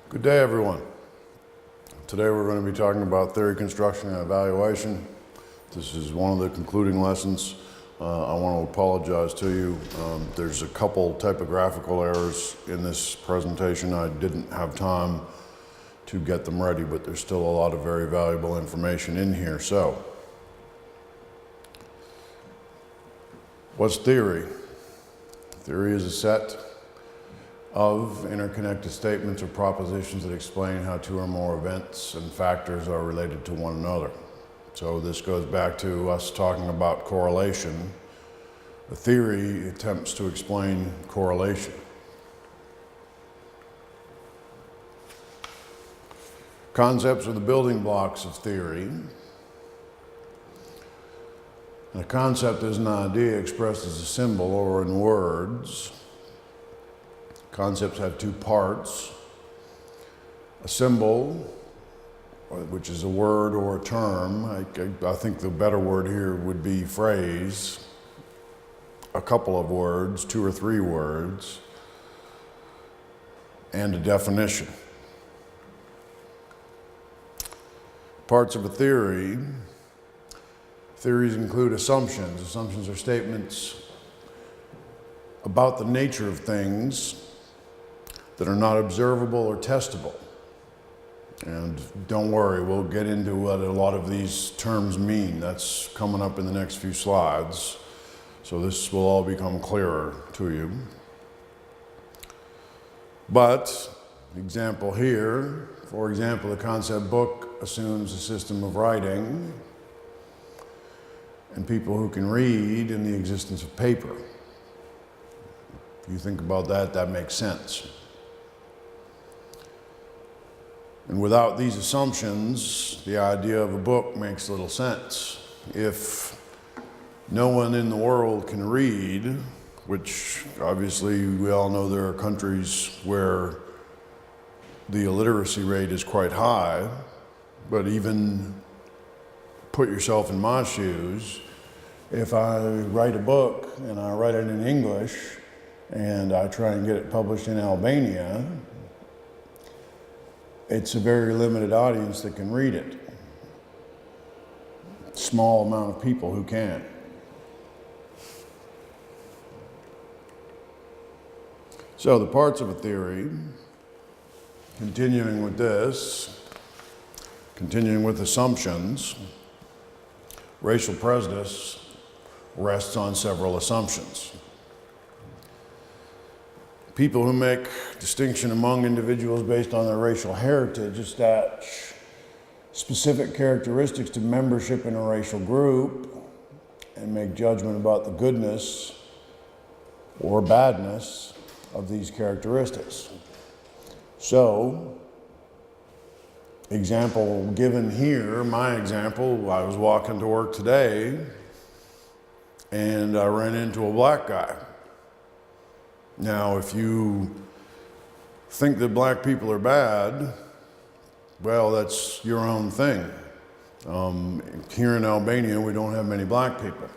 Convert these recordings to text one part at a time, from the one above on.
Good day, everyone. Today we're going to be talking about theory, construction, and evaluation. This is one of the concluding lessons. I want to apologize to you. There's a couple typographical errors in this presentation. I didn't have time to get them ready, but there's still a lot of very valuable information in here. So, what's theory? Theory is a set of interconnected statements or propositions that explain how two or more events and factors are related to one another. So this goes back to us talking about correlation. The theory attempts to explain correlation. Concepts are the building blocks of theory. And a concept is an idea expressed as a symbol or in words. Concepts have two parts. A symbol, which is a word or a term. I think the better word here would be phrase. A couple of words, 2 or 3 words, and a definition. Parts of a theory. Theories include assumptions. Assumptions are statements about the nature of things that are not observable or testable. And don't worry, we'll get into what a lot of these terms mean. That's coming up in the next few slides. So this will all become clearer to you. But, example here, for example, the concept book assumes a system of writing and people who can read in the existence of paper. If you think about that, that makes sense. And without these assumptions, the idea of a book makes little sense. If no one in the world can read, which obviously we all know there are countries where the illiteracy rate is quite high, but even put yourself in my shoes, if I write a book and I write it in English and I try and get it published in Albania, it's a very limited audience that can read it. Small amount of people who can. So the parts of a theory, continuing with this, continuing with assumptions, racial prejudice rests on several assumptions. People who make distinction among individuals based on their racial heritage attach specific characteristics to membership in a racial group and make judgment about the goodness or badness of these characteristics. So, example given here, my example, I was walking to work today and I ran into a black guy. Now, if you think that black people are bad, well, that's your own thing. Here in Albania, we don't have many black people.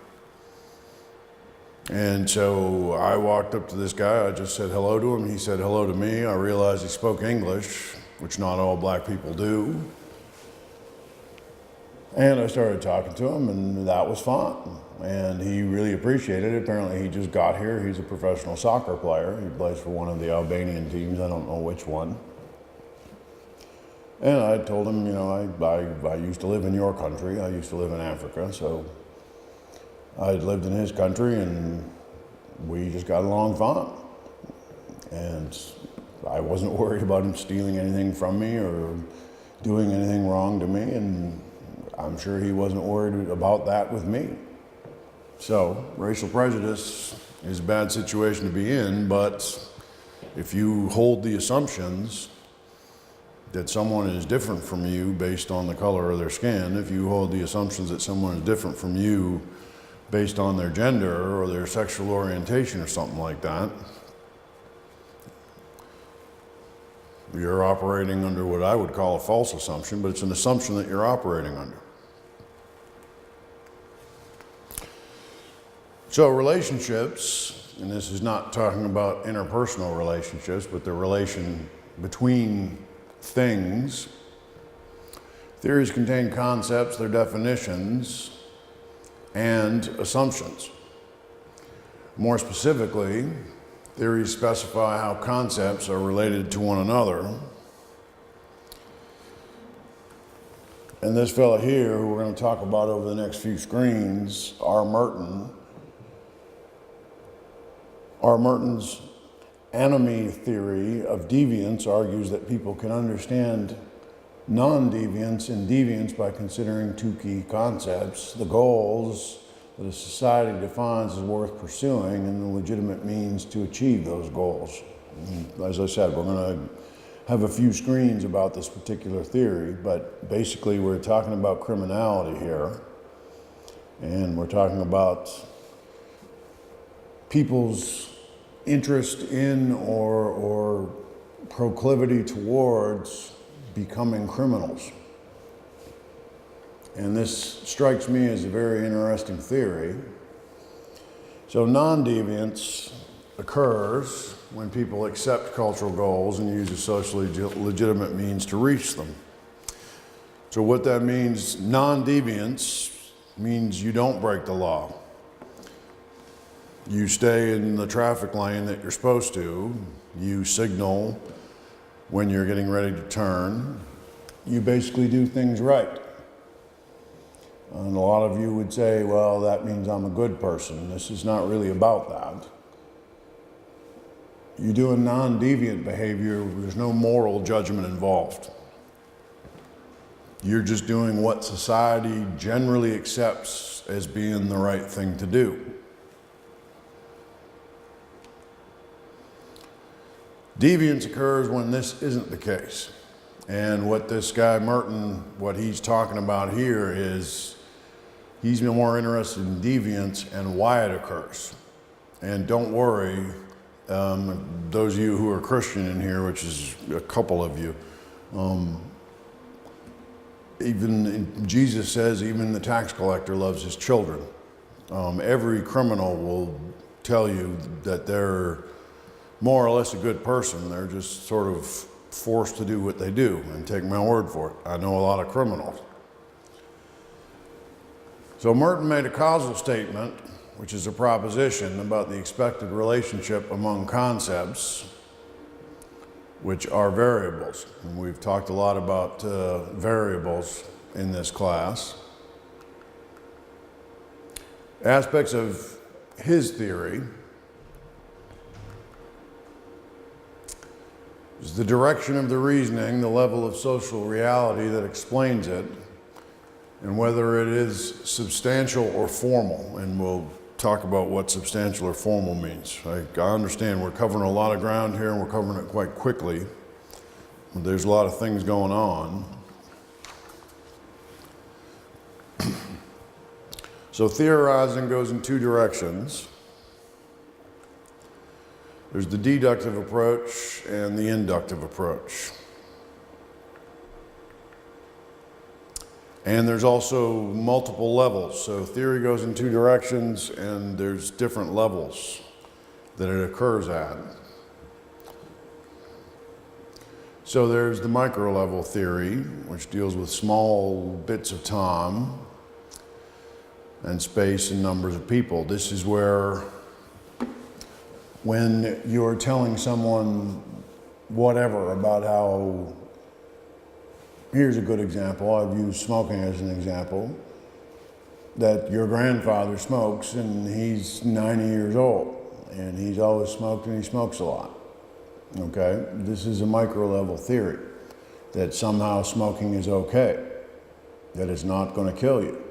And so I walked up to this guy, I just said hello to him, he said hello to me. I realized he spoke English, which not all black people do. And I started talking to him, and that was fun. And he really appreciated it. Apparently he just got here. He's a professional soccer player. He plays for one of the Albanian teams. I don't know which one. And I told him, you know, I used to live in your country. I used to live in Africa. So I lived in his country, and we just got along fine. And I wasn't worried about him stealing anything from me or doing anything wrong to me. And I'm sure he wasn't worried about that with me. So, racial prejudice is a bad situation to be in, but if you hold the assumptions that someone is different from you based on the color of their skin, if you hold the assumptions that someone is different from you based on their gender or their sexual orientation or something like that, you're operating under what I would call a false assumption, but it's an assumption that you're operating under. So relationships, and this is not talking about interpersonal relationships, but the relation between things. Theories contain concepts, their definitions, and assumptions. More specifically, theories specify how concepts are related to one another. And this fella here, who we're going to talk about over the next few screens, R. Merton's anomie theory of deviance argues that people can understand non-deviance and deviance by considering two key concepts: the goals that a society defines as worth pursuing and the legitimate means to achieve those goals. And as I said, we're going to have a few screens about this particular theory, but basically we're talking about criminality here, and we're talking about people's interest in or proclivity towards becoming criminals. And this strikes me as a very interesting theory. So non-deviance occurs when people accept cultural goals and use a socially legitimate means to reach them. So what that means, non-deviance means you don't break the law. You stay in the traffic lane that you're supposed to. You signal when you're getting ready to turn. You basically do things right. And a lot of you would say, well, that means I'm a good person. This is not really about that. You do a non-deviant behavior, there's no moral judgment involved. You're just doing what society generally accepts as being the right thing to do. Deviance occurs when this isn't the case. And what this guy Merton, what he's talking about here is he's more interested in deviance and why it occurs. And don't worry, those of you who are Christian in here, which is a couple of you, Jesus says even the tax collector loves his children. Every criminal will tell you that they're more or less a good person. They're just sort of forced to do what they do, and take my word for it. I know a lot of criminals. So Merton made a causal statement, which is a proposition about the expected relationship among concepts, which are variables. And we've talked a lot about variables in this class. Aspects of his theory is the direction of the reasoning, the level of social reality that explains it, and whether it is substantial or formal. And we'll talk about what substantial or formal means. I understand we're covering a lot of ground here and we're covering it quite quickly. There's a lot of things going on. So theorizing goes in two directions. There's the deductive approach and the inductive approach. And there's also multiple levels. So theory goes in two directions and there's different levels that it occurs at. So there's the micro level theory, which deals with small bits of time and space and numbers of people. This is where when you're telling someone whatever about how, here's a good example, I've used smoking as an example, that your grandfather smokes and he's 90 years old and he's always smoked and he smokes a lot. Okay, this is a micro level theory that somehow smoking is okay, that it's not going to kill you.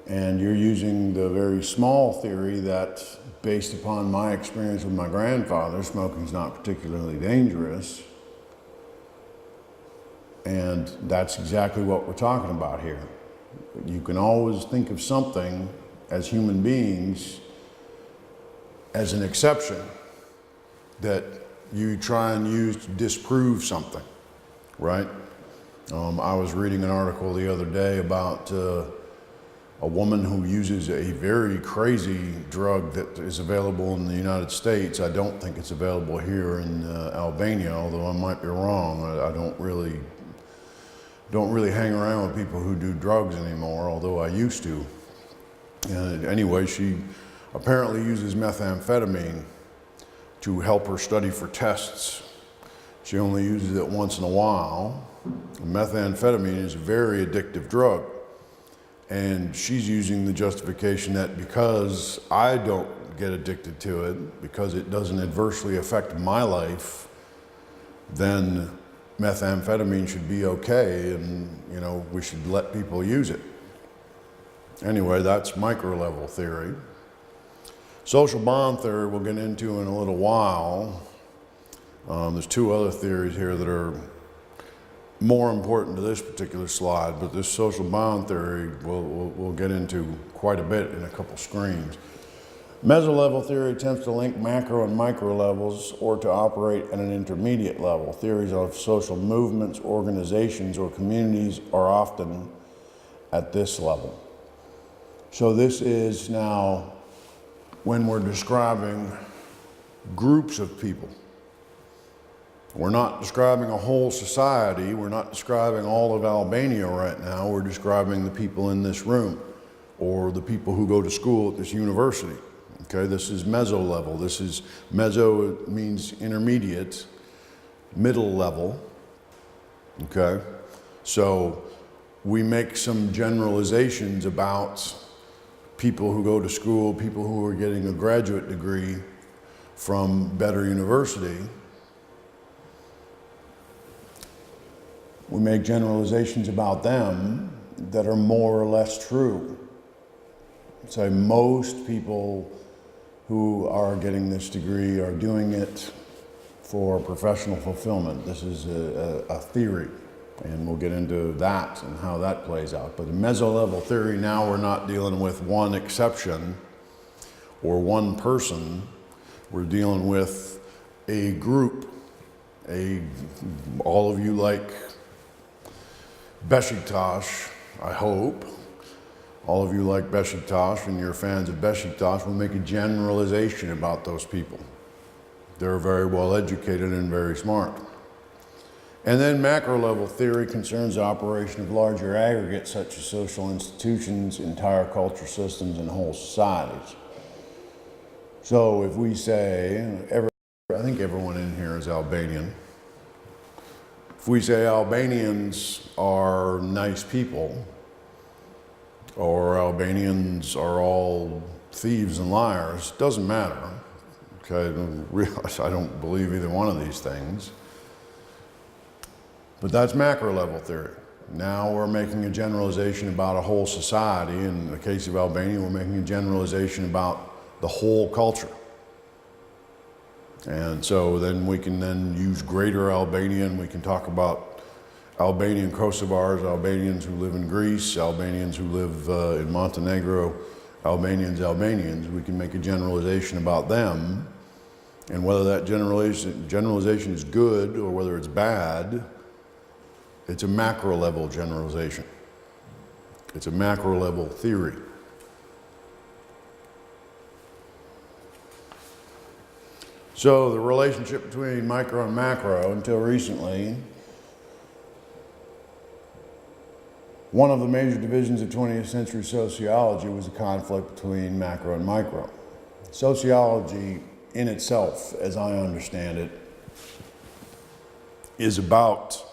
And you're using the very small theory that, based upon my experience with my grandfather, smoking's not particularly dangerous. And that's exactly what we're talking about here. You can always think of something as human beings as an exception that you try and use to disprove something, right? I was reading an article the other day about a woman who uses a very crazy drug that is available in the United States. I don't think it's available here in Albania, although I might be wrong. I don't really hang around with people who do drugs anymore, although I used to. Anyway, she apparently uses methamphetamine to help her study for tests. She only uses it once in a while. Methamphetamine is a very addictive drug. And she's using the justification that because I don't get addicted to it, because it doesn't adversely affect my life, then methamphetamine should be okay, and we should let people use it. Anyway, that's micro-level theory. Social bond theory we'll get into in a little while. There's two other theories here that are more important to this particular slide, but this social bond theory we'll get into quite a bit in a couple screens. Mesolevel theory attempts to link macro and micro levels or to operate at an intermediate level. Theories of social movements, organizations, or communities are often at this level. So this is now when we're describing groups of people. We're not describing a whole society. We're not describing all of Albania right now. We're describing the people in this room or the people who go to school at this university. Okay, this is meso level. This is meso, it means intermediate, middle level. Okay, so we make some generalizations about people who go to school, people who are getting a graduate degree from Better University. We make generalizations about them that are more or less true. So most people who are getting this degree are doing it for professional fulfillment. This is a theory, and we'll get into that and how that plays out. But in meso-level theory, now we're not dealing with one exception or one person. We're dealing with a group. All of you like Beşiktaş, I hope. All of you like Beşiktaş and you're fans of Beşiktaş. We'll make a generalization about those people. They're very well educated and very smart. And then macro level theory concerns the operation of larger aggregates such as social institutions, entire culture systems, and whole societies. So if we say, I think everyone in here is Albanian. If we say Albanians are nice people, or Albanians are all thieves and liars, doesn't matter. Okay, I don't believe either one of these things. But that's macro level theory. Now we're making a generalization about a whole society. In the case of Albania, we're making a generalization about the whole culture. And so then we can then use greater Albanian. We can talk about Albanian Kosovars, Albanians who live in Greece, Albanians who live in Montenegro, Albanians. We can make a generalization about them. And whether that generalization is good or whether it's bad, it's a macro level generalization. It's a macro level theory. So the relationship between micro and macro, until recently, one of the major divisions of 20th century sociology was the conflict between macro and micro. Sociology in itself, as I understand it, is about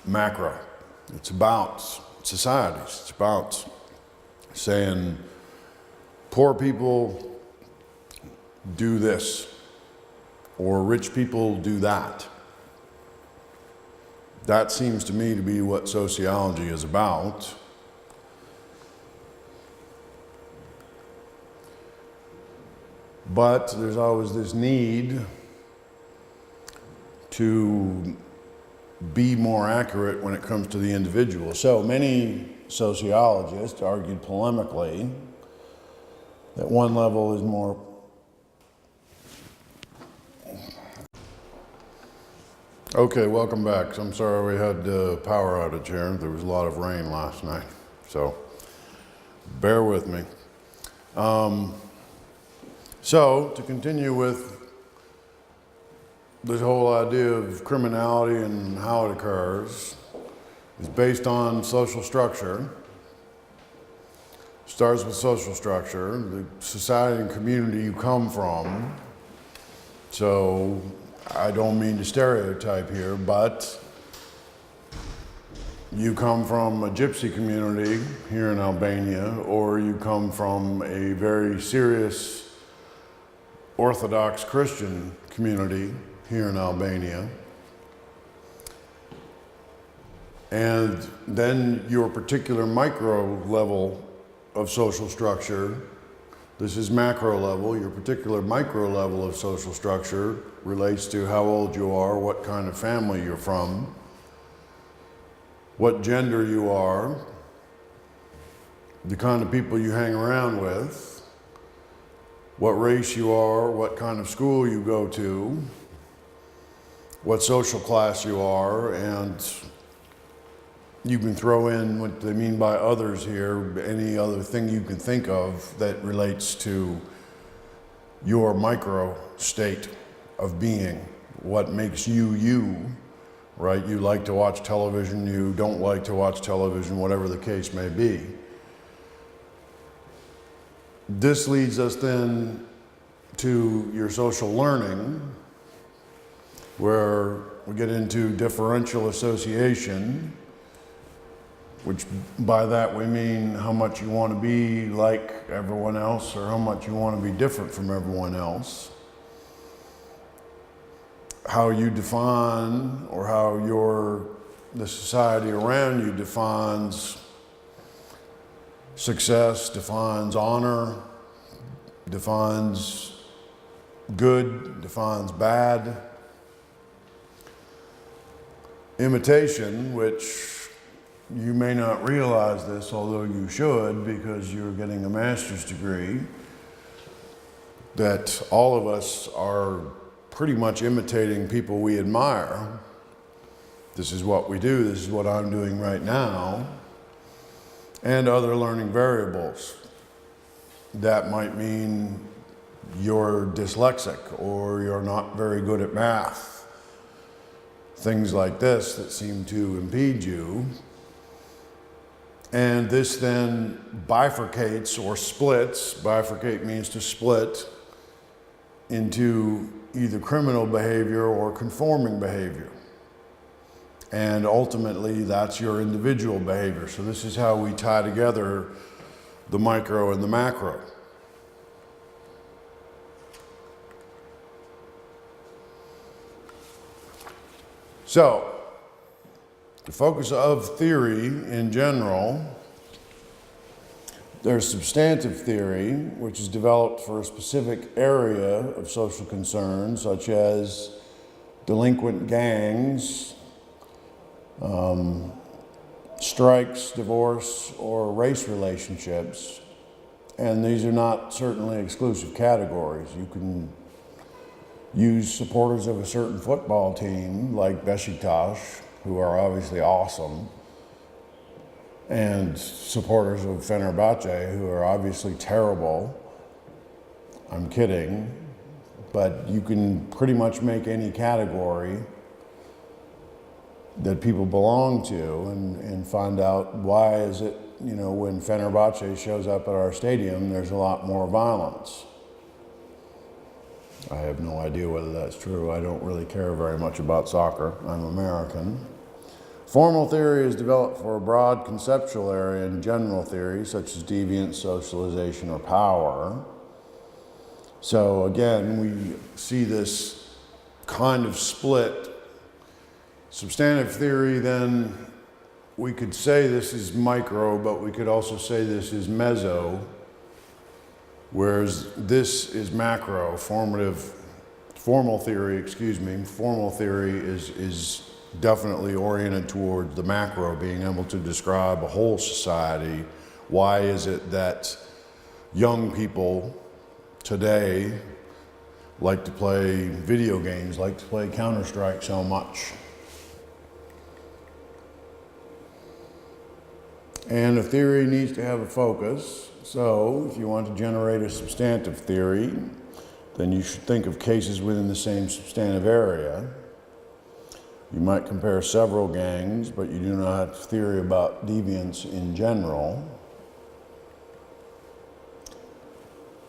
macro. It's about societies. It's about saying poor people do this, or rich people do that. That seems to me to be what sociology is about. But there's always this need to be more accurate when it comes to the individual. So many sociologists argued polemically that one level is more Okay, welcome back. I'm sorry we had a power outage here. There was a lot of rain last night. So Bear with me. So, to continue with this whole idea of criminality and how it occurs, is based on social structure. Starts with social structure, the society and community you come from. So, I don't mean to stereotype here, but you come from a gypsy community here in Albania, or you come from a very serious Orthodox Christian community here in Albania. And then your particular micro level of social structure, this is macro level, your particular micro level of social structure relates to how old you are, what kind of family you're from, what gender you are, the kind of people you hang around with, what race you are, what kind of school you go to, what social class you are, and you can throw in what they mean by others here, any other thing you can think of that relates to your micro state of being, what makes you you. Right? You like to watch television, you don't like to watch television, whatever the case may be. This leads us then to your social learning, where we get into differential association, which by that we mean how much you want to be like everyone else or how much you want to be different from everyone else. How you define, or how the society around you defines success, defines honor, defines good, defines bad. Imitation, which you may not realize this, although you should because you're getting a master's degree, that all of us are pretty much imitating people we admire. This is what we do, this is what I'm doing right now, and other learning variables. That might mean you're dyslexic or you're not very good at math. Things like this that seem to impede you. And this then bifurcates or splits. Bifurcate means to split into either criminal behavior or conforming behavior. And ultimately, that's your individual behavior. So this is how we tie together the micro and the macro. So, the focus of theory in general, there's substantive theory, which is developed for a specific area of social concern, such as delinquent gangs, strikes, divorce, or race relationships. And these are not certainly exclusive categories. You can use supporters of a certain football team, like Besiktas, who are obviously awesome, and supporters of Fenerbahce, who are obviously terrible. I'm kidding, but you can pretty much make any category that people belong to and find out why is it, when Fenerbahce shows up at our stadium, there's a lot more violence. I have no idea whether that's true. I don't really care very much about soccer. I'm American. Formal theory is developed for a broad conceptual area in general theory, such as deviance, socialization, or power. So again, we see this kind of split. Substantive theory, then, we could say this is micro, but we could also say this is meso, whereas this is macro. Formal theory is definitely oriented toward the macro, being able to describe a whole society. Why is it that young people today like to play video games, like to play Counter-Strike so much? And a theory needs to have a focus. So if you want to generate a substantive theory, then you should think of cases within the same substantive area. You might compare several gangs, but you do not have a theory about deviance in general.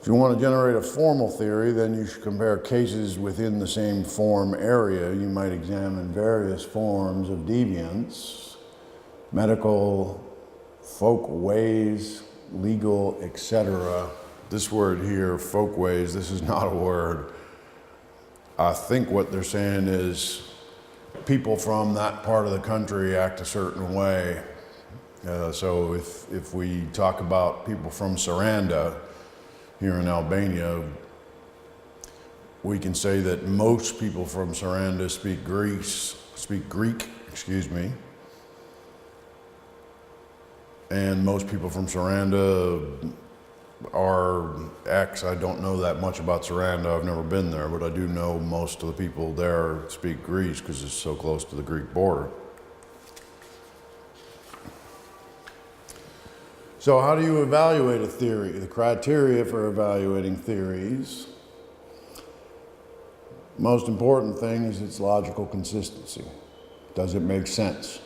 If you want to generate a formal theory, then you should compare cases within the same form area. You might examine various forms of deviance, medical, folk ways, legal, etc. This word here, folk ways, this is not a word. I think what they're saying is people from that part of the country act a certain way. So if we talk about people from Saranda here in Albania, we can say that most people from Saranda speak Greek, and most people from Saranda are X. I don't know that much about Saranda. I've never been there, but I do know most of the people there speak Greek because it's so close to the Greek border. So how do you evaluate a theory? The criteria for evaluating theories. Most important thing is its logical consistency. Does it make sense?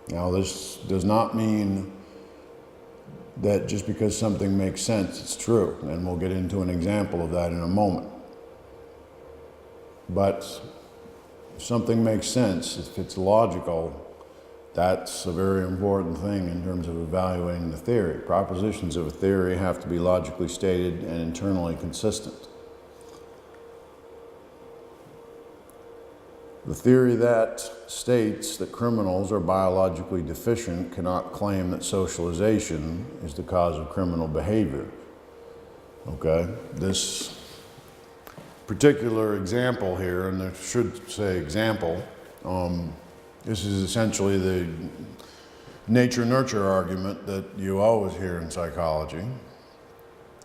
Now, this does not mean that just because something makes sense, it's true. And we'll get into an example of that in a moment. But if something makes sense, if it's logical, that's a very important thing in terms of evaluating the theory. Propositions of a theory have to be logically stated and internally consistent. The theory that states that criminals are biologically deficient cannot claim that socialization is the cause of criminal behavior. Okay? This particular example here, and I should say example, this is essentially the nature-nurture argument that you always hear in psychology.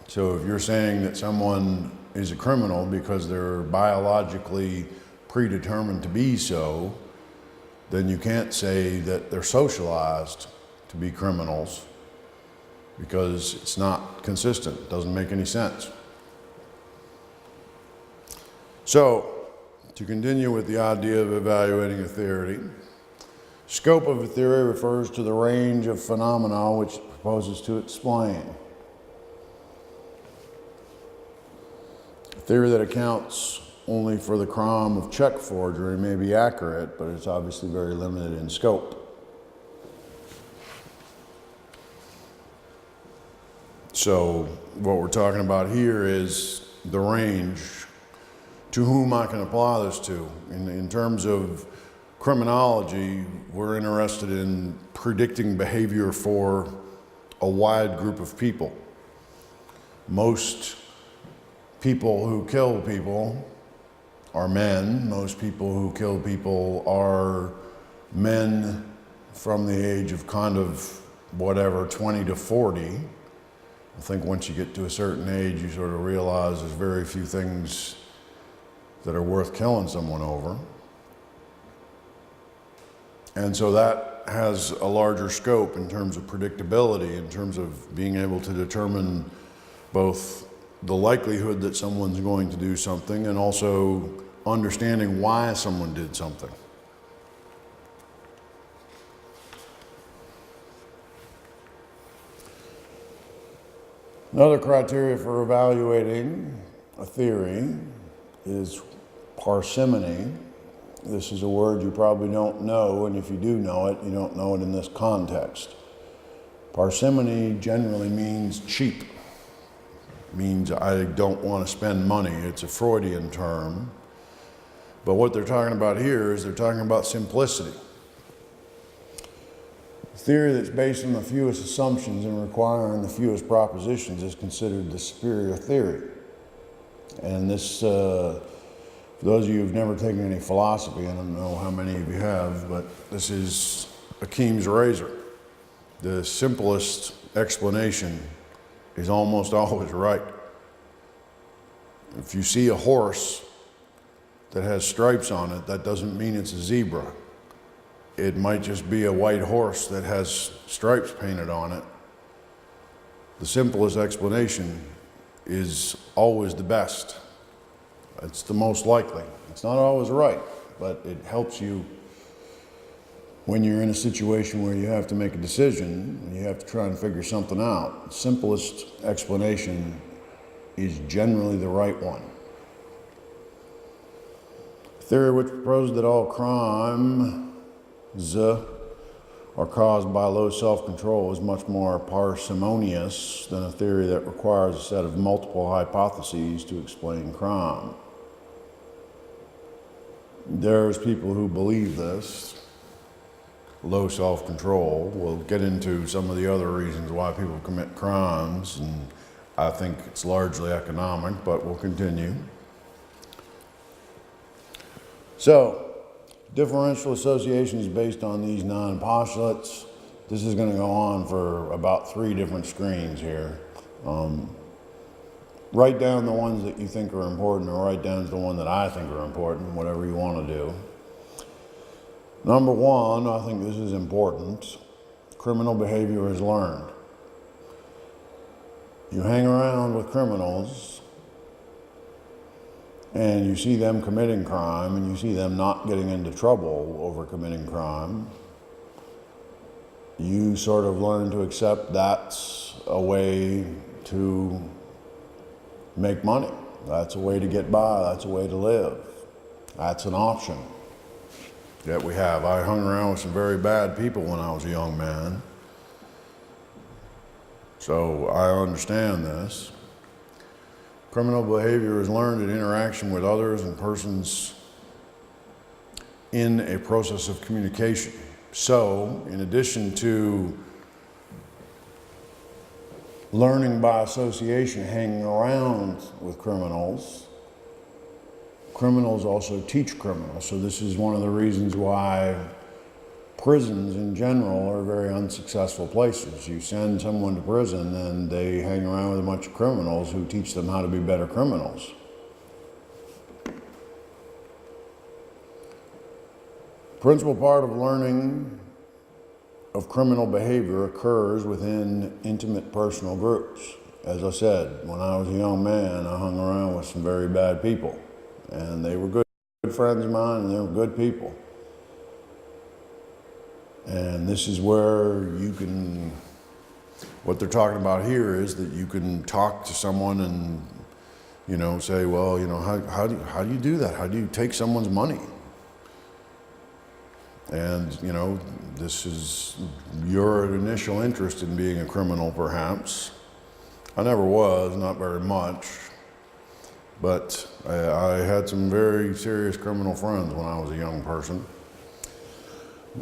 So if you're saying that someone is a criminal because they're biologically predetermined to be so, then you can't say that they're socialized to be criminals because it's not consistent. It doesn't make any sense. So, to continue with the idea of evaluating a theory, scope of a theory refers to the range of phenomena which it proposes to explain. A theory that accounts only for the crime of check forgery may be accurate, but it's obviously very limited in scope. So what we're talking about here is the range to whom I can apply this to. In terms of criminology, we're interested in predicting behavior for a wide group of people. Most people who kill people are men. Most people who kill people are men from the age of kind of whatever, 20 to 40. I think once you get to a certain age, you sort of realize there's very few things that are worth killing someone over. And so that has a larger scope in terms of predictability, in terms of being able to determine both the likelihood that someone's going to do something and also understanding why someone did something. Another criteria for evaluating a theory is parsimony. This is a word you probably don't know, and if you do know it, you don't know it in this context. Parsimony generally means cheap. It means I don't want to spend money. It's a Freudian term. But what they're talking about here is they're talking about simplicity. A theory that's based on the fewest assumptions and requiring the fewest propositions is considered the superior theory. And this, for those of you who've never taken any philosophy, I don't know how many of you have, but this is Occam's razor. The simplest explanation is almost always right. If you see a horse that has stripes on it, that doesn't mean it's a zebra. It might just be a white horse that has stripes painted on it. The simplest explanation is always the best. It's the most likely. It's not always right, but it helps you when you're in a situation where you have to make a decision and you have to try and figure something out. The simplest explanation is generally the right one. Theory which proposes that all crimes are caused by low self-control is much more parsimonious than a theory that requires a set of multiple hypotheses to explain crime. There's people who believe this, low self-control. We'll get into some of the other reasons why people commit crimes, and I think it's largely economic, but we'll continue. So, differential association is based on these 9 postulates. This is going to go on for about 3 different screens here. Write down the ones that you think are important, or write down the one that I think are important, whatever you want to do. Number 1, I think this is important. Criminal behavior is learned. You hang around with criminals and you see them committing crime and you see them not getting into trouble over committing crime. You sort of learn to accept that's a way to make money. That's a way to get by. That's a way to live. That's an option that we have. I hung around with some very bad people when I was a young man, so I understand this. Criminal behavior is learned in interaction with others and persons in a process of communication. So, in addition to learning by association, hanging around with criminals, criminals also teach criminals. So this is one of the reasons why prisons in general are very unsuccessful places. You send someone to prison and they hang around with a bunch of criminals who teach them how to be better criminals. Principal part of learning of criminal behavior occurs within intimate personal groups. As I said, when I was a young man, I hung around with some very bad people, and they were good friends of mine, and they were good people. And this is where you can, what they're talking about here is that you can talk to someone and, you know, say, well, you know, how do you do that? How do you take someone's money? And, you know, this is your initial interest in being a criminal, perhaps. I never was, not very much. But I had some very serious criminal friends when I was a young person.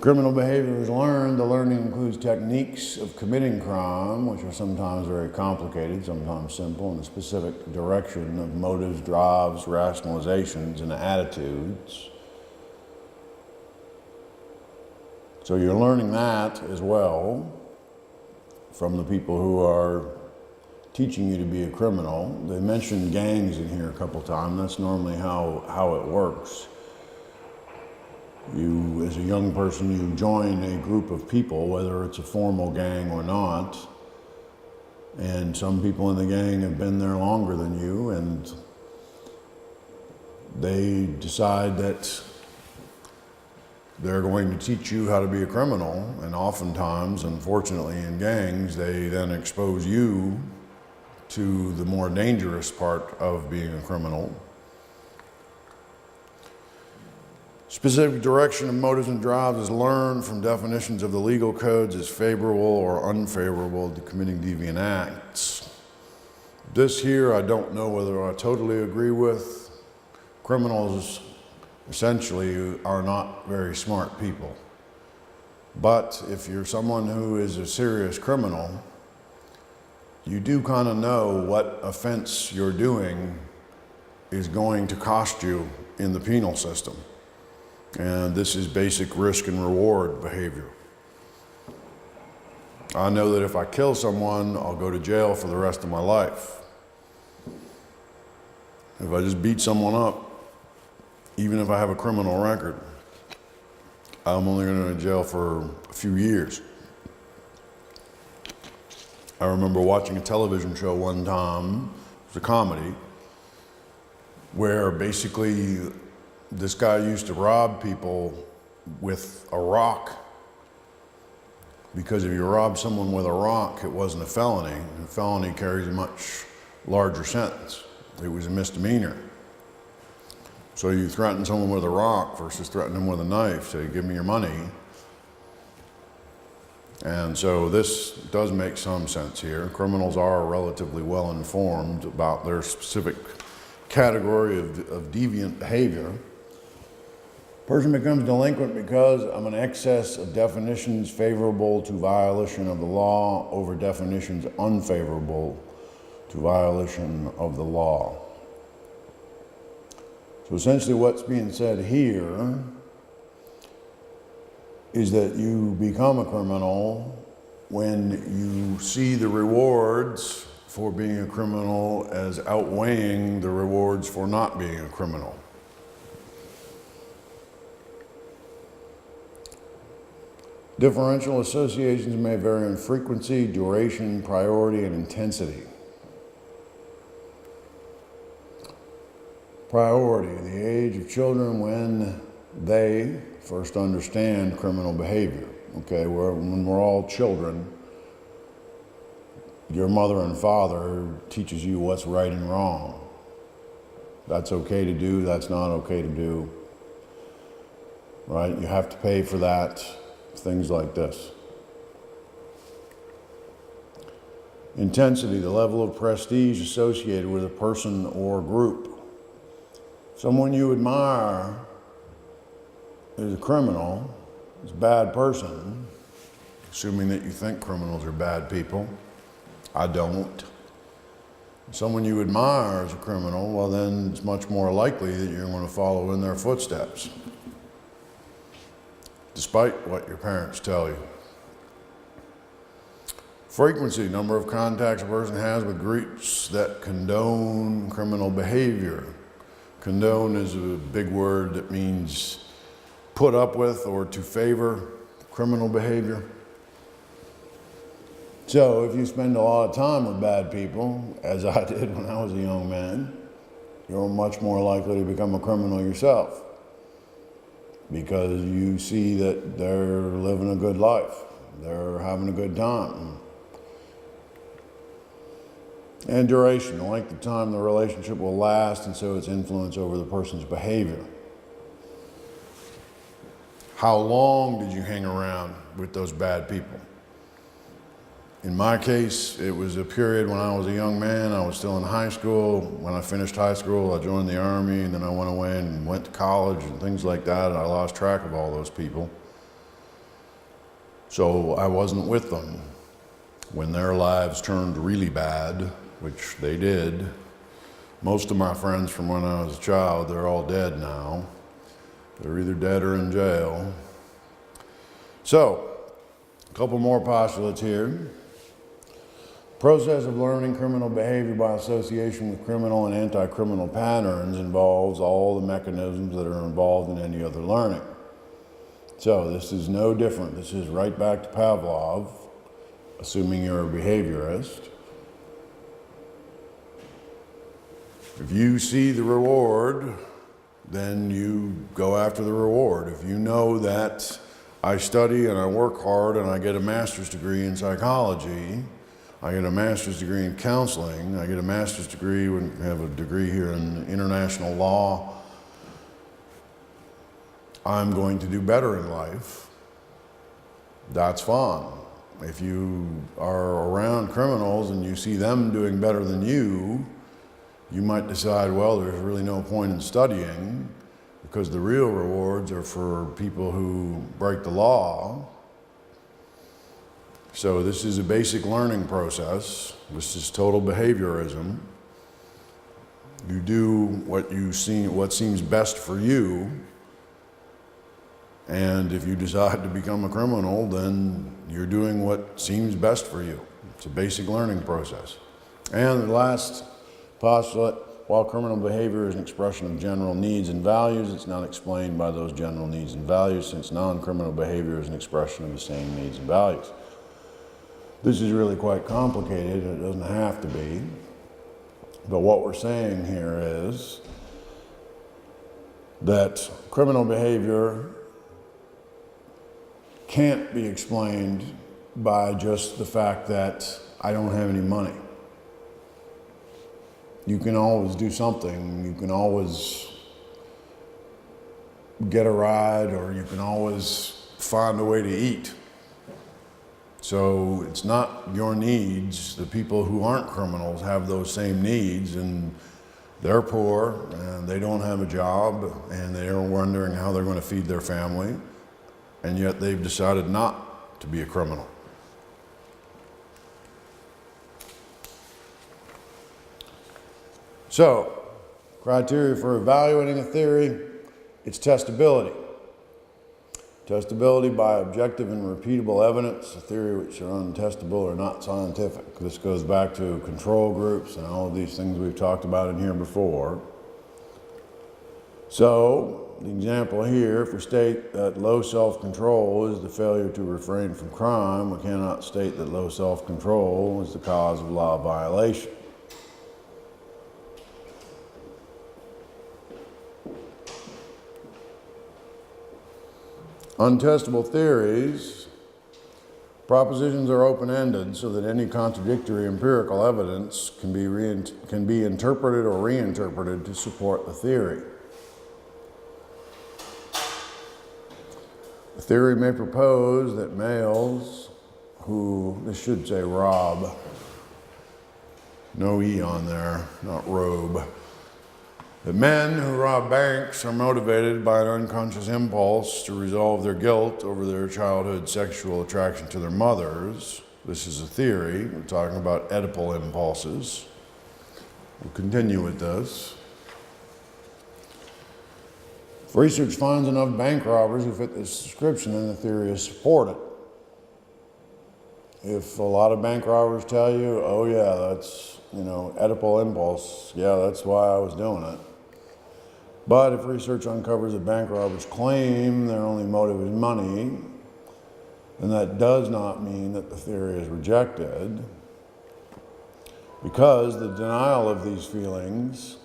Criminal behavior is learned. The learning includes techniques of committing crime, which are sometimes very complicated, sometimes simple, in the specific direction of motives, drives, rationalizations, and attitudes. So you're learning that as well from the people who are teaching you to be a criminal. They mentioned gangs in here a couple times. That's normally how it works. You, as a young person, you join a group of people, whether it's a formal gang or not, and some people in the gang have been there longer than you, and they decide that they're going to teach you how to be a criminal, and oftentimes, unfortunately, in gangs, they then expose you to the more dangerous part of being a criminal. Specific direction of motives and drives is learned from definitions of the legal codes as favorable or unfavorable to committing deviant acts. This here, I don't know whether I totally agree with. Criminals essentially are not very smart people. But if you're someone who is a serious criminal, you do kind of know what offense you're doing is going to cost you in the penal system. And this is basic risk and reward behavior. I know that if I kill someone, I'll go to jail for the rest of my life. If I just beat someone up, even if I have a criminal record, I'm only going to go to jail for a few years. I remember watching a television show one time, it was a comedy, where basically this guy used to rob people with a rock, because if you rob someone with a rock, it wasn't a felony. A felony carries a much larger sentence. It was a misdemeanor. So you threaten someone with a rock versus threatening them with a knife, say, give me your money. And so this does make some sense here. Criminals are relatively well informed about their specific category of deviant behavior. Person becomes delinquent because of an excess of definitions favorable to violation of the law over definitions unfavorable to violation of the law. So essentially what's being said here is that you become a criminal when you see the rewards for being a criminal as outweighing the rewards for not being a criminal. Differential associations may vary in frequency, duration, priority, and intensity. Priority, the age of children when they first understand criminal behavior. Okay, when we're all children, your mother and father teaches you what's right and wrong. That's okay to do, that's not okay to do. Right? You have to pay for that. Things like this. Intensity, the level of prestige associated with a person or group. Someone you admire is a criminal, is a bad person, assuming that you think criminals are bad people. I don't. Someone you admire is a criminal, well then it's much more likely that you're going to follow in their footsteps, despite what your parents tell you. Frequency, number of contacts a person has with groups that condone criminal behavior. Condone is a big word that means put up with or to favor criminal behavior. So if you spend a lot of time with bad people, as I did when I was a young man, you're much more likely to become a criminal yourself, because you see that they're living a good life, they're having a good time. And duration, the length of time the relationship will last, and so its influence over the person's behavior. How long did you hang around with those bad people? In my case, it was a period when I was a young man. I was still in high school. When I finished high school, I joined the Army, and then I went away and went to college and things like that, and I lost track of all those people. So I wasn't with them when their lives turned really bad, which they did. Most of my friends from when I was a child, they're all dead now. They're either dead or in jail. So, a couple more postulates here. Process of learning criminal behavior by association with criminal and anti-criminal patterns involves all the mechanisms that are involved in any other learning. So this is no different. This is right back to Pavlov, assuming you're a behaviorist. If you see the reward, then you go after the reward. If you know that I study and I work hard and I get a master's degree in psychology, I get a master's degree in counseling, I get a master's degree, we have a degree here in international law, I'm going to do better in life, that's fine. If you are around criminals and you see them doing better than you might decide, well, there's really no point in studying because the real rewards are for people who break the law. So this is a basic learning process. This is total behaviorism. You do what seems best for you. And if you decide to become a criminal, then you're doing what seems best for you. It's a basic learning process. And the last postulate, while criminal behavior is an expression of general needs and values, it's not explained by those general needs and values, since non-criminal behavior is an expression of the same needs and values. This is really quite complicated. It doesn't have to be. But what we're saying here is that criminal behavior can't be explained by just the fact that I don't have any money. You can always do something. You can always get a ride, or you can always find a way to eat. So it's not your needs. The people who aren't criminals have those same needs, and they're poor and they don't have a job and they're wondering how they're going to feed their family, and yet they've decided not to be a criminal. So, criteria for evaluating a theory, it's testability. Testability by objective and repeatable evidence. A theory which are untestable or not scientific. This goes back to control groups and all of these things we've talked about in here before. So, the example here, if we state that low self-control is the failure to refrain from crime, we cannot state that low self-control is the cause of law violation. Untestable theories, propositions are open-ended so that any contradictory empirical evidence can be interpreted or reinterpreted to support the theory. The theory may propose that males who, this should say rob, no E on there, not robe. The men who rob banks are motivated by an unconscious impulse to resolve their guilt over their childhood sexual attraction to their mothers. This is a theory. We're talking about Oedipal impulses. We'll continue with this. If research finds enough bank robbers who fit this description, then the theory is supported. If a lot of bank robbers tell you, oh yeah, that's, Oedipal impulse, yeah, that's why I was doing it. But if research uncovers that bank robbers claim their only motive is money, then that does not mean that the theory is rejected, because the denial of these feelings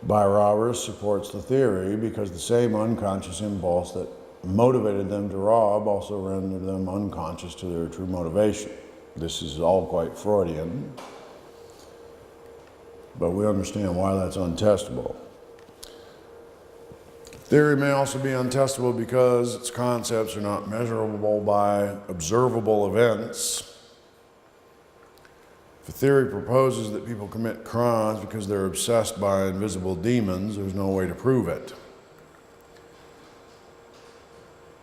by robbers supports the theory, because the same unconscious impulse that motivated them to rob also rendered them unconscious to their true motivation. This is all quite Freudian, but we understand why that's untestable. Theory may also be untestable because its concepts are not measurable by observable events. If a theory proposes that people commit crimes because they're obsessed by invisible demons, there's no way to prove it.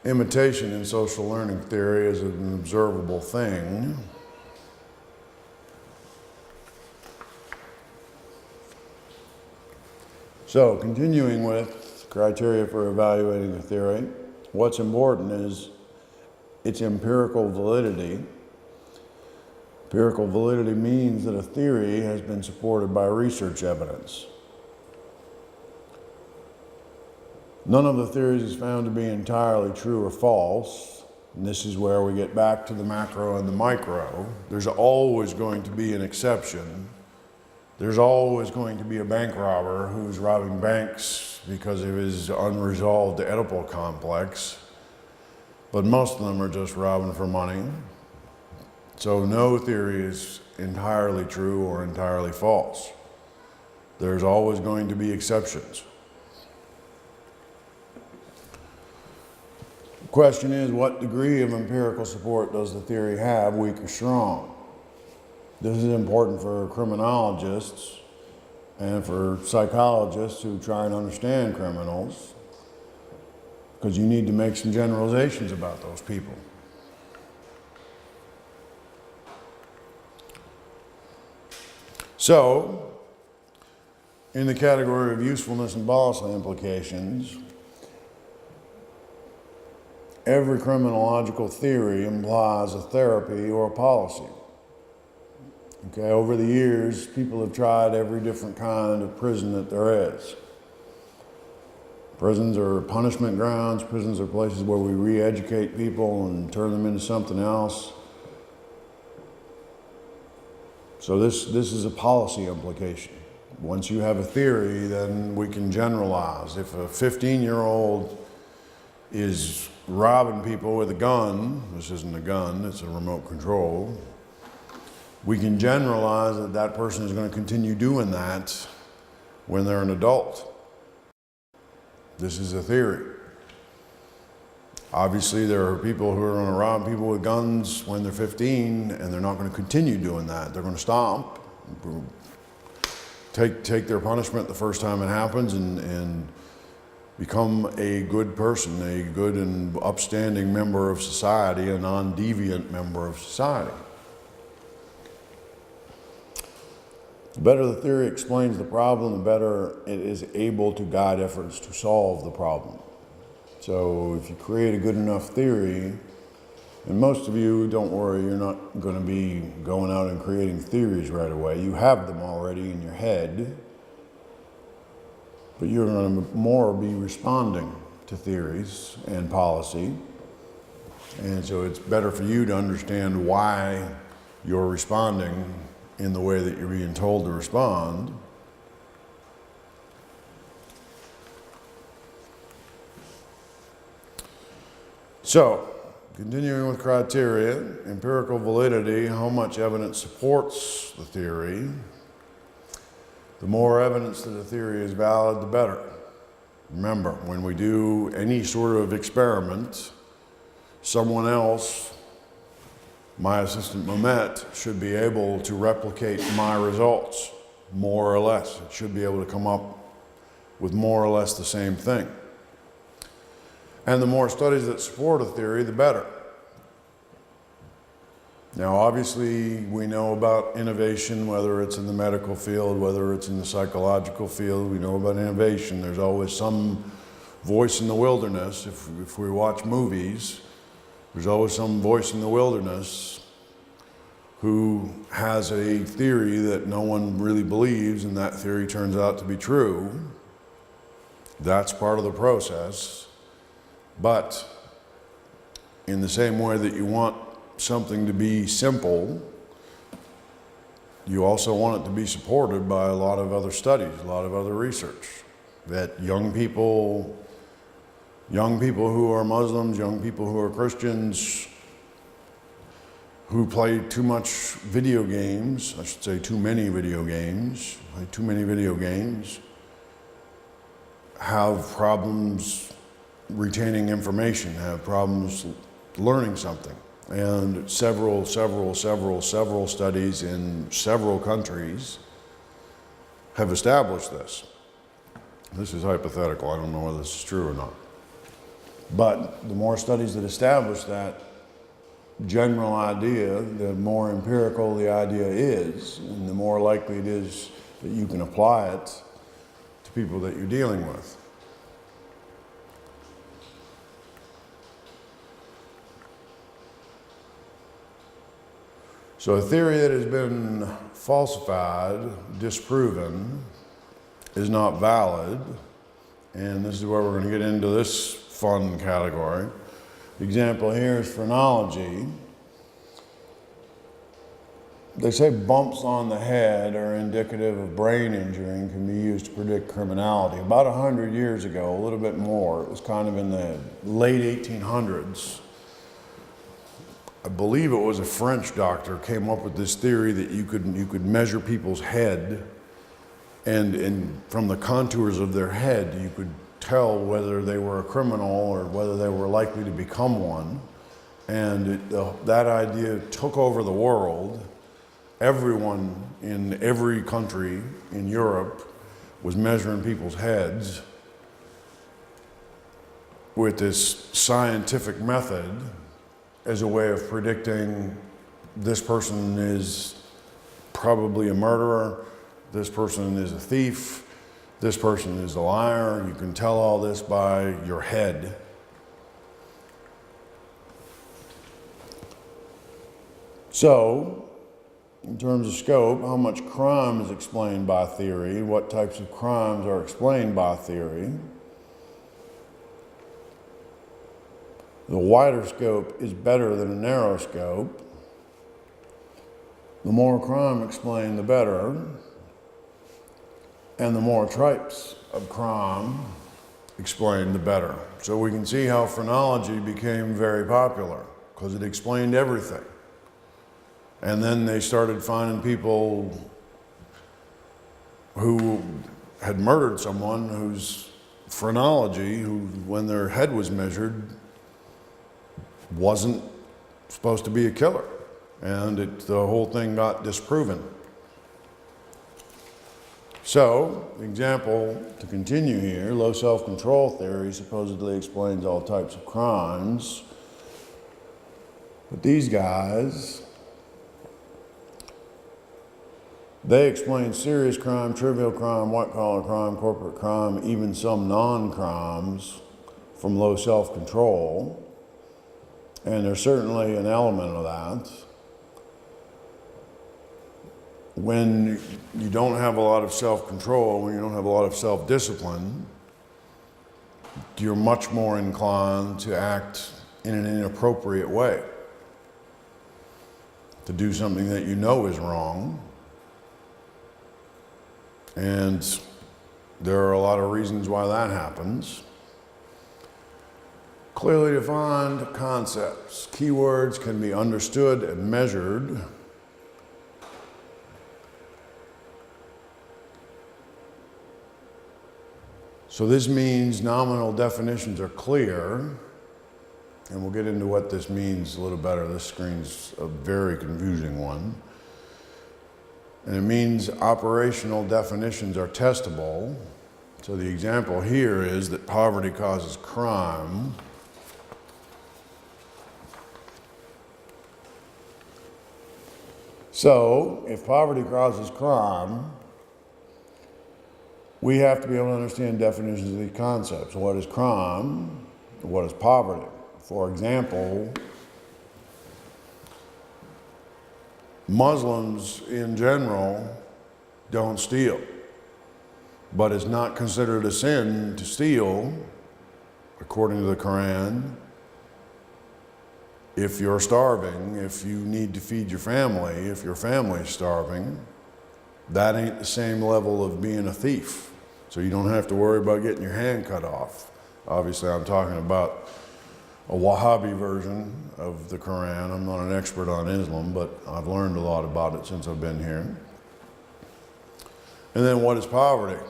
Imitation in social learning theory is an observable thing. So, continuing with criteria for evaluating a theory, what's important is its empirical validity. Empirical validity means that a theory has been supported by research evidence. None of the theories is found to be entirely true or false, and this is where we get back to the macro and the micro. There's always going to be an exception. There's always going to be a bank robber who's robbing banks because of his unresolved Oedipal complex, but most of them are just robbing for money. So no theory is entirely true or entirely false. There's always going to be exceptions. The question is, what degree of empirical support does the theory have, weak or strong? This is important for criminologists and for psychologists who try and understand criminals, because you need to make some generalizations about those people. So, in the category of usefulness and policy implications, every criminological theory implies a therapy or a policy. Okay, over the years, people have tried every different kind of prison that there is. Prisons are punishment grounds. Prisons are places where we re-educate people and turn them into something else. So this is a policy implication. Once you have a theory, then we can generalize. If a 15-year-old is robbing people with a gun, this isn't a gun, it's a remote control, we can generalize that that person is going to continue doing that when they're an adult. This is a theory. Obviously, there are people who are going to rob people with guns when they're 15, and they're not going to continue doing that. They're going to stop, take their punishment the first time it happens, and become a good person, a good and upstanding member of society, a non-deviant member of society. The better the theory explains the problem, the better it is able to guide efforts to solve the problem. So if you create a good enough theory, and most of you, don't worry, you're not going to be going out and creating theories right away. You have them already in your head, but you're going to more be responding to theories and policy. And so it's better for you to understand why you're responding in the way that you're being told to respond. So, continuing with criteria, empirical validity, how much evidence supports the theory. The more evidence that a theory is valid, the better. Remember, when we do any sort of experiment, someone else, my assistant Mehmet, should be able to replicate my results, more or less. It should be able to come up with more or less the same thing. And the more studies that support a theory, the better. Now, obviously, we know about innovation, whether it's in the medical field, whether it's in the psychological field. We know about innovation. There's always some voice in the wilderness. If we watch movies, there's always some voice in the wilderness who has a theory that no one really believes, and that theory turns out to be true. That's part of the process. But in the same way that you want something to be simple, you also want it to be supported by a lot of other studies, a lot of other research. That young people who are Muslims, young people who are Christians, who play too much video games, I should say too many video games, have problems retaining information, have problems learning something. And several studies in several countries have established this. This is hypothetical, I don't know whether this is true or not. But the more studies that establish that general idea, the more empirical the idea is, and the more likely it is that you can apply it to people that you're dealing with. So a theory that has been falsified, disproven, is not valid, and this is where we're going to get into this fun category. The example here is phrenology. They say bumps on the head are indicative of brain injury and can be used to predict criminality. About 100 years ago, a little bit more, it was kind of in the late 1800s, I believe it was a French doctor came up with this theory that you could measure people's head, and from the contours of their head you could tell whether they were a criminal or whether they were likely to become one. And that idea took over the world. Everyone in every country in Europe was measuring people's heads with this scientific method as a way of predicting this person is probably a murderer, this person is a thief, this person is a liar. You can tell all this by your head. So, in terms of scope, how much crime is explained by theory, what types of crimes are explained by theory. The wider scope is better than a narrow scope. The more crime explained, the better. And the more types of crime explained, the better. So we can see how phrenology became very popular because it explained everything. And then they started finding people who had murdered someone whose phrenology, who when their head was measured, wasn't supposed to be a killer. And the whole thing got disproven. So, example, to continue here, low self-control theory supposedly explains all types of crimes. But these guys, they explain serious crime, trivial crime, white-collar crime, corporate crime, even some non-crimes from low self-control. And there's certainly an element of that. When you don't have a lot of self-control, when you don't have a lot of self-discipline, you're much more inclined to act in an inappropriate way, to do something that you know is wrong. And there are a lot of reasons why that happens. Clearly defined concepts. Keywords can be understood and measured. So this means nominal definitions are clear, and we'll get into what this means a little better. This screen's a very confusing one. And it means operational definitions are testable. So the example here is that poverty causes crime. So if poverty causes crime, we have to be able to understand definitions of these concepts. What is crime? What is poverty? For example, Muslims in general don't steal, but it's not considered a sin to steal, according to the Quran, if you're starving, if you need to feed your family, if your family's starving. That ain't the same level of being a thief. So you don't have to worry about getting your hand cut off. Obviously, I'm talking about a Wahhabi version of the Quran. I'm not an expert on Islam, but I've learned a lot about it since I've been here. And then what is poverty?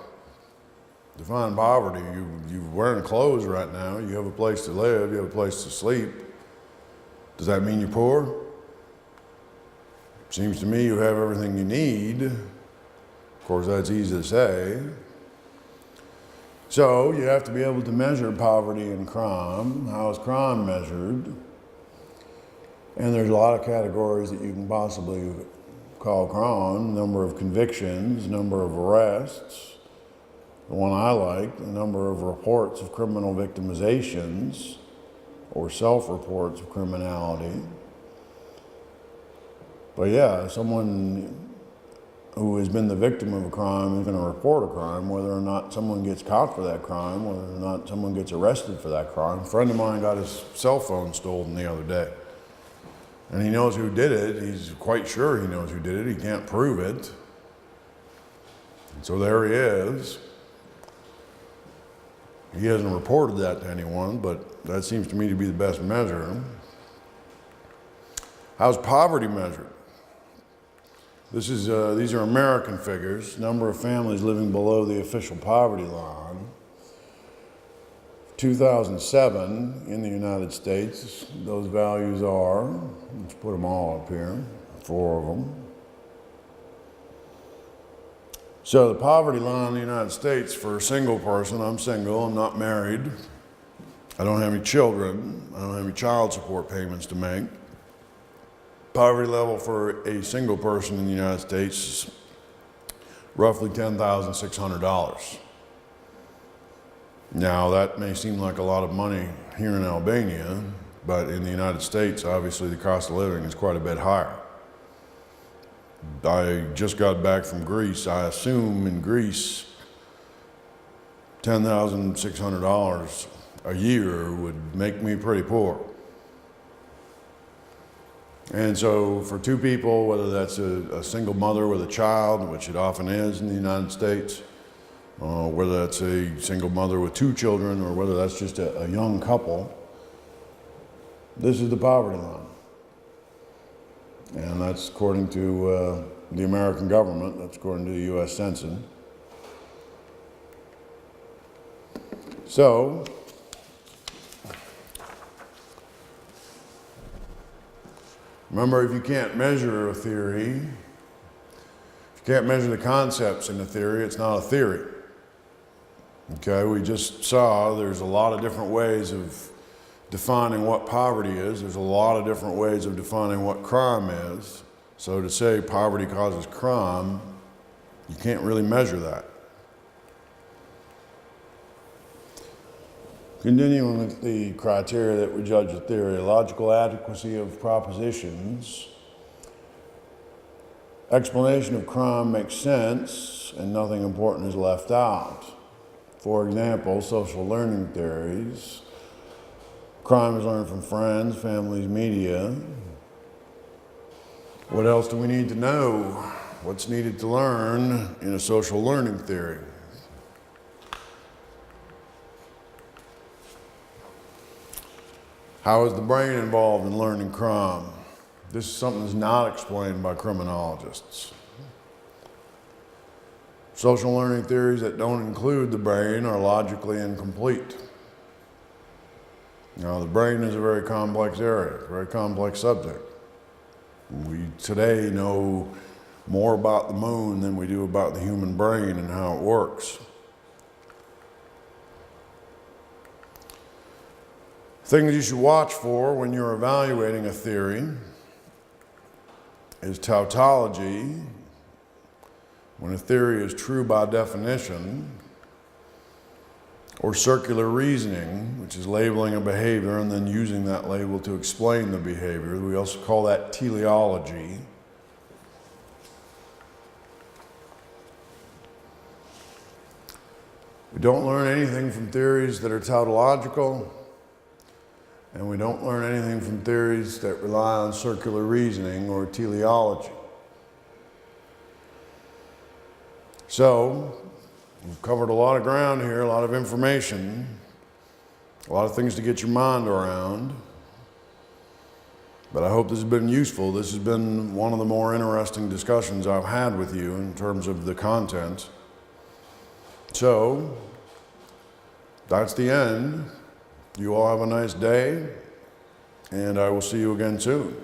Define poverty. You're wearing clothes right now. You have a place to live. You have a place to sleep. Does that mean you're poor? Seems to me you have everything you need. Of course, that's easy to say. So you have to be able to measure poverty and crime. How is crime measured? And there's a lot of categories that you can possibly call crime. Number of convictions, number of arrests. The one I like, the number of reports of criminal victimizations or self-reports of criminality. But yeah, someone who has been the victim of a crime is going to report a crime, whether or not someone gets caught for that crime, whether or not someone gets arrested for that crime. A friend of mine got his cell phone stolen the other day. And he knows who did it. He's quite sure he knows who did it. He can't prove it. And so there he is. He hasn't reported that to anyone, but that seems to me to be the best measure. How's poverty measured? These are American figures, number of families living below the official poverty line. 2007 in the United States, those values are, let's put them all up here, 4 of them. So the poverty line in the United States for a single person, I'm single, I'm not married, I don't have any children, I don't have any child support payments to make. Poverty level for a single person in the United States is roughly $10,600. Now that may seem like a lot of money here in Albania, but in the United States, obviously the cost of living is quite a bit higher. I just got back from Greece. I assume in Greece, $10,600 a year would make me pretty poor. And so for two people, whether that's a single mother with a child, which it often is in the United States, whether that's a single mother with two children, or whether that's just a young couple, this is the poverty line. And that's according to the American government, that's according to the U.S. Census. So, remember, if you can't measure a theory, if you can't measure the concepts in a theory, it's not a theory. Okay, we just saw there's a lot of different ways of defining what poverty is. There's a lot of different ways of defining what crime is. So to say poverty causes crime, you can't really measure that. Continuing with the criteria that we judge a theory: logical adequacy of propositions, explanation of crime makes sense, and nothing important is left out. For example, social learning theories. Crime is learned from friends, families, media. What else do we need to know? What's needed to learn in a social learning theory? How is the brain involved in learning crime? This is something that's not explained by criminologists. Social learning theories that don't include the brain are logically incomplete. Now, the brain is a very complex area, a very complex subject. We today know more about the moon than we do about the human brain and how it works. Things you should watch for when you're evaluating a theory is tautology, when a theory is true by definition, or circular reasoning, which is labeling a behavior and then using that label to explain the behavior. We also call that teleology. We don't learn anything from theories that are tautological, and we don't learn anything from theories that rely on circular reasoning or teleology. So, we've covered a lot of ground here, a lot of information, a lot of things to get your mind around. But I hope this has been useful. This has been one of the more interesting discussions I've had with you in terms of the content. So, that's the end. You all have a nice day, and I will see you again soon.